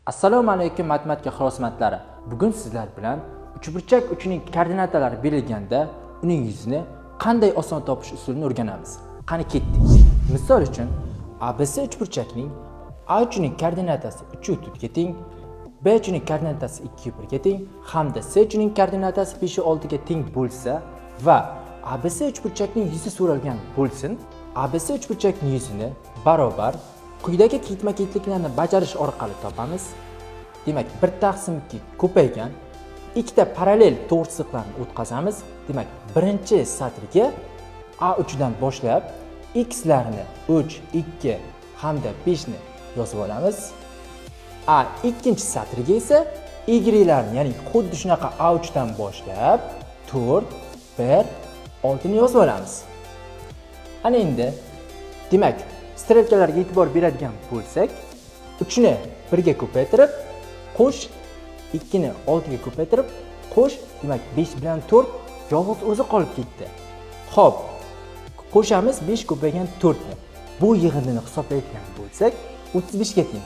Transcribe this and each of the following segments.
Assalomu alaykum matematika ixlosmandlari. Bugun sizlar bilan uchburchak uchining koordinatalari berilganda uning yuzini qanday oson topish usulini o'rganamiz. Qani ketdik. Misol uchun ABC uchburchakning A uchining koordinatasi 3/4 ga teng, B uchining koordinatasi 2/1 ga teng hamda C uchining koordinatasi 5/6 ga teng bo'lsa va ABC uchburchakning yuzi so'ralgan bo'lsin, ABC uchburchakning yuzini barobar quyidagi ketma-ketliklarni bajarish orqali topamiz. Demak, 1/2 ko'paygan ikkita parallel to'g'ri o'tkazamiz. Demak, birinchi satrga A3 dan boshlab x larni 3, 2 hamda 5 ni yozib olamiz. A ikkinchi satrga esa y larni, ya'ni xuddi shunaqa A3 dan boshlab 4, 1, 6 ni yozib olamiz. Ana endi demak, strelkalarga e'tibor beradigan bo'lsak, 3 ni 1 ga ko'paytirib, qo'sh 2 ni 6 ga ko'paytirib, qo'sh, demak 5 bilan 4 yolg'iz o'zi qolib ketdi. Xo'p, qo'shamiz 5 ko'paygan 4 ni. Bu yig'indini hisoblaydigan bo'lsak, 35 ga teng.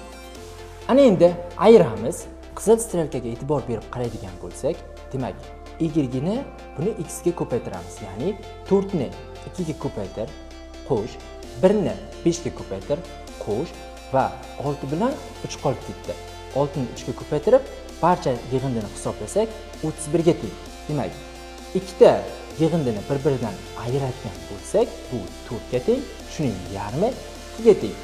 Ana endi ayiramiz. Qizil strelkaga e'tibor berib qaraydigan bo'lsak, demak, y ni buni x ga ko'paytiramiz. Ya'ni 4 ni 2 ga ko'paytir, qo'sh, 1 ni 5 ga ko'paytir, qo'sh va 6 bilan 3 qolib ketdi. 6 ni 3 ga ko'paytirib, barcha yig'indini hisoblasak 31 ga teng. Demak, ikkita yig'indini bir-biridan ajratgan bo'lsak, bu 4 ga teng, shuning yarmi 2 ga teng.